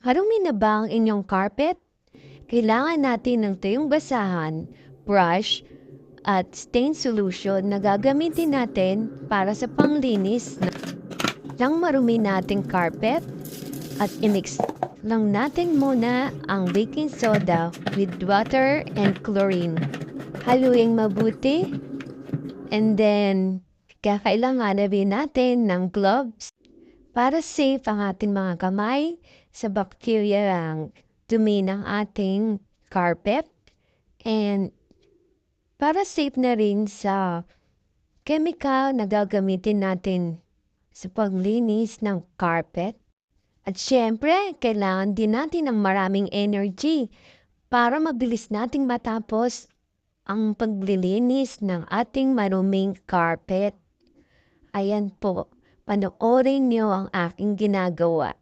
Marumi na ba ang inyong carpet? Kailangan natin ng tuyong basahan, brush, at stain solution na gagamitin natin para sa panglinis ng marumi nating carpet at imix lang natin muna ang baking soda with water and chlorine. Haluin mabuti and then kakailangan rin natin ng gloves para safe ang ating mga kamay sa bacteria ang dumi ng ating carpet and para safe na rin sa chemical na gagamitin natin sa paglinis ng carpet. At syempre, kailangan din natin ng maraming energy para mabilis nating matapos ang paglilinis ng ating maruming carpet. Ayan po, panoorin niyo ang aking ginagawa.